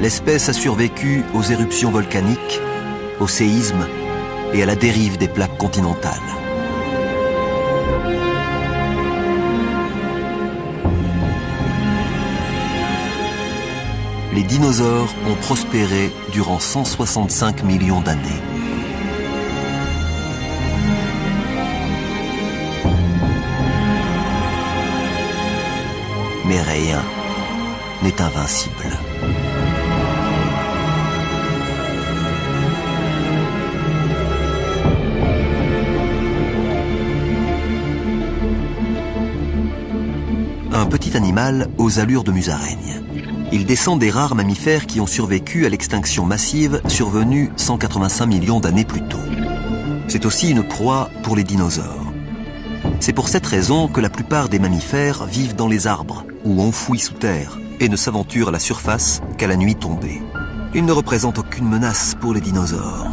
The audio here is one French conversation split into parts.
L'espèce a survécu aux éruptions volcaniques, aux séismes et à la dérive des plaques continentales. Les dinosaures ont prospéré durant 165 millions d'années. Mais rien n'est invincible. Un petit animal aux allures de musaraigne. Il descend des rares mammifères qui ont survécu à l'extinction massive survenue 185 millions d'années plus tôt. C'est aussi une proie pour les dinosaures. C'est pour cette raison que la plupart des mammifères vivent dans les arbres ou enfouis sous terre et ne s'aventurent à la surface qu'à la nuit tombée. Ils ne représentent aucune menace pour les dinosaures.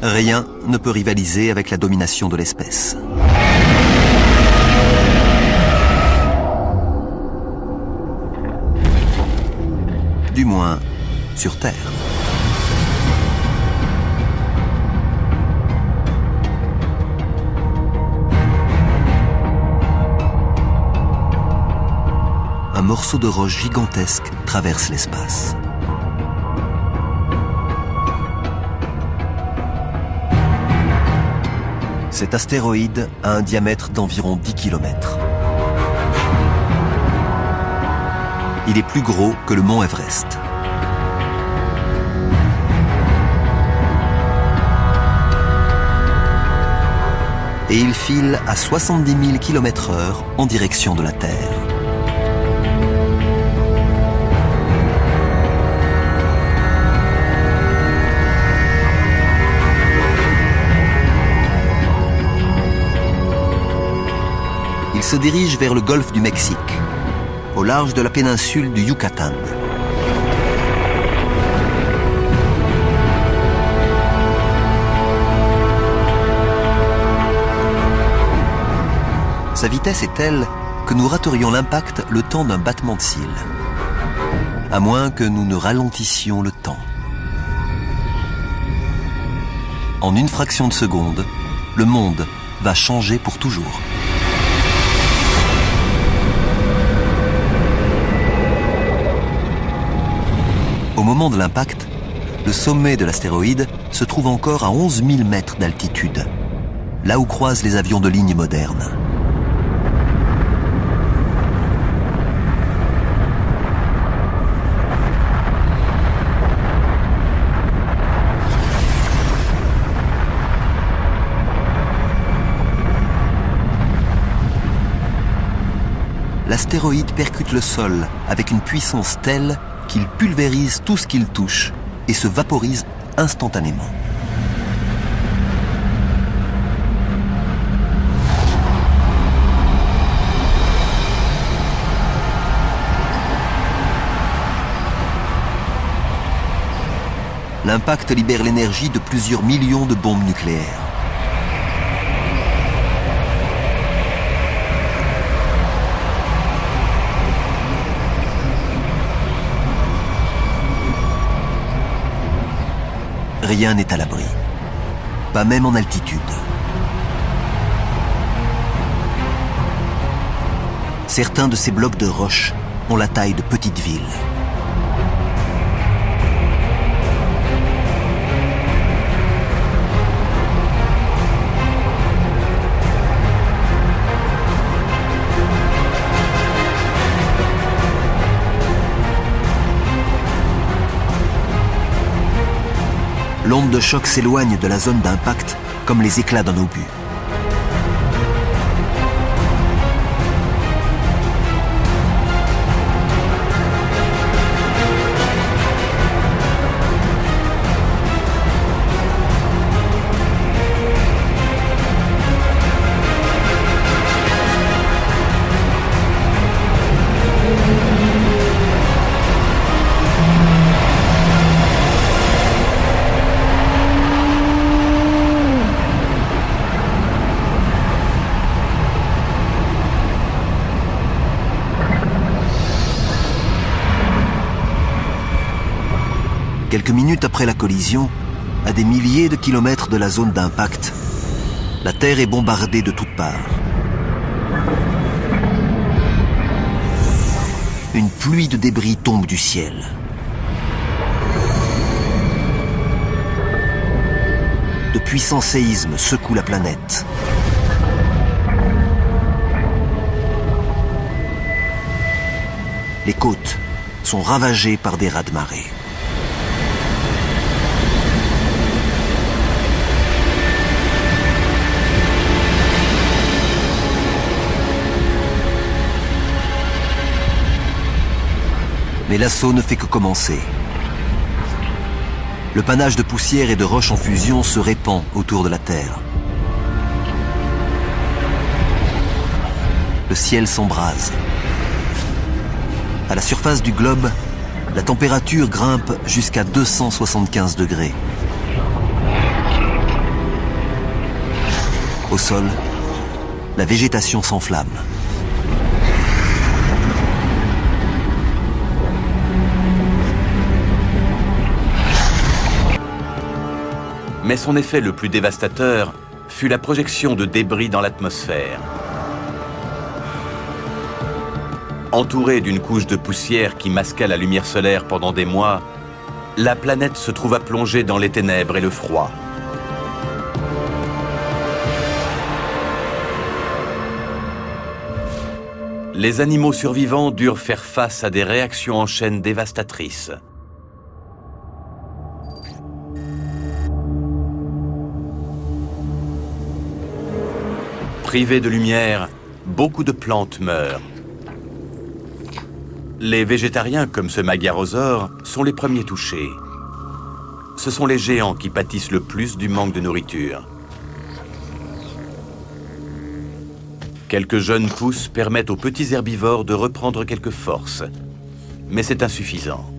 Rien ne peut rivaliser avec la domination de l'espèce. Du moins, sur Terre. Un morceau de roche gigantesque traverse l'espace. Cet astéroïde a un diamètre d'environ 10 km. Il est plus gros que le mont Everest. Et il file à 70 000 km/h en direction de la Terre. Il se dirige vers le golfe du Mexique, au large de la péninsule du Yucatan. Sa vitesse est telle que nous raterions l'impact le temps d'un battement de cils, à moins que nous ne ralentissions le temps. En une fraction de seconde, le monde va changer pour toujours. Au moment de l'impact, le sommet de l'astéroïde se trouve encore à 11 000 mètres d'altitude, là où croisent les avions de ligne modernes. L'astéroïde percute le sol avec une puissance telle qu'il pulvérise tout ce qu'il touche et se vaporise instantanément. L'impact libère l'énergie de plusieurs millions de bombes nucléaires. Rien n'est à l'abri, pas même en altitude. Certains de ces blocs de roche ont la taille de petites villes. L'onde de choc s'éloigne de la zone d'impact comme les éclats d'un obus. Quelques minutes après la collision, à des milliers de kilomètres de la zone d'impact, la Terre est bombardée de toutes parts. Une pluie de débris tombe du ciel. De puissants séismes secouent la planète. Les côtes sont ravagées par des raz-de-marée. Mais l'assaut ne fait que commencer. Le panache de poussière et de roches en fusion se répand autour de la Terre. Le ciel s'embrase. À la surface du globe, la température grimpe jusqu'à 275 degrés. Au sol, la végétation s'enflamme. Mais son effet le plus dévastateur fut la projection de débris dans l'atmosphère. Entourée d'une couche de poussière qui masqua la lumière solaire pendant des mois, la planète se trouva plongée dans les ténèbres et le froid. Les animaux survivants durent faire face à des réactions en chaîne dévastatrices. Privées de lumière, beaucoup de plantes meurent. Les végétariens, comme ce Magyarosaure, sont les premiers touchés. Ce sont les géants qui pâtissent le plus du manque de nourriture. Quelques jeunes pousses permettent aux petits herbivores de reprendre quelques forces, mais c'est insuffisant.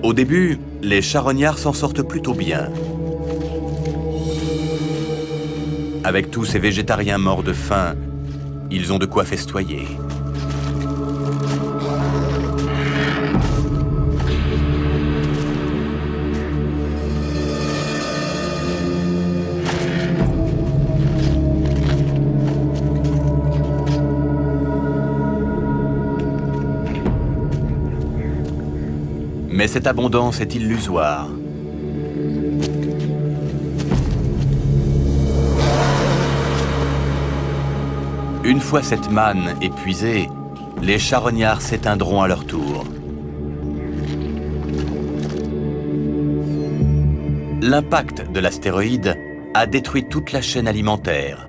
Au début, les charognards s'en sortent plutôt bien. Avec tous ces végétariens morts de faim, ils ont de quoi festoyer. Mais cette abondance est illusoire. Une fois cette manne épuisée, les charognards s'éteindront à leur tour. L'impact de l'astéroïde a détruit toute la chaîne alimentaire.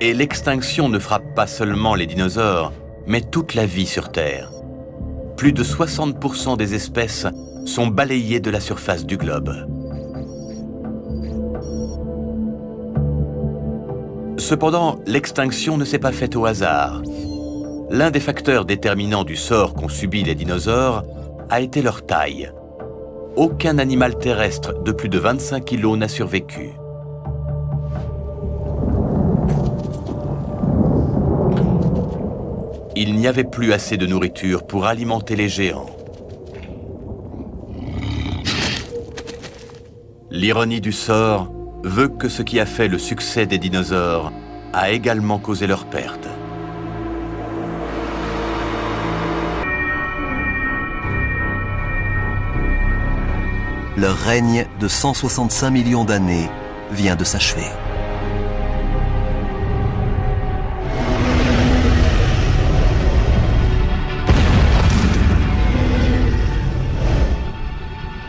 Et l'extinction ne frappe pas seulement les dinosaures, mais toute la vie sur Terre. Plus de 60% des espèces sont balayées de la surface du globe. Cependant, l'extinction ne s'est pas faite au hasard. L'un des facteurs déterminants du sort qu'ont subi les dinosaures a été leur taille. Aucun animal terrestre de plus de 25 kg n'a survécu. Il n'y avait plus assez de nourriture pour alimenter les géants. L'ironie du sort veut que ce qui a fait le succès des dinosaures a également causé leur perte. Leur règne de 165 millions d'années vient de s'achever.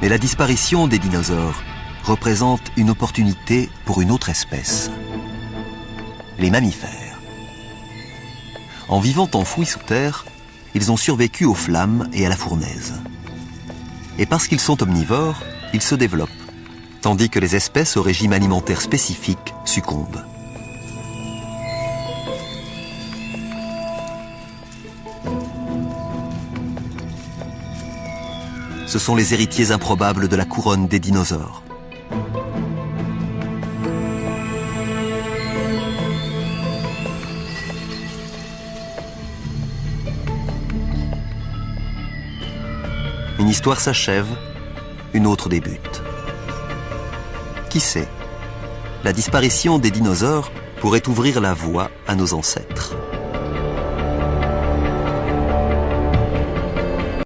Mais la disparition des dinosaures représente une opportunité pour une autre espèce, les mammifères. En vivant enfouis sous terre, ils ont survécu aux flammes et à la fournaise. Et parce qu'ils sont omnivores, ils se développent, tandis que les espèces au régime alimentaire spécifique succombent. Ce sont les héritiers improbables de la couronne des dinosaures. Une histoire s'achève, une autre débute. Qui sait, la disparition des dinosaures pourrait ouvrir la voie à nos ancêtres.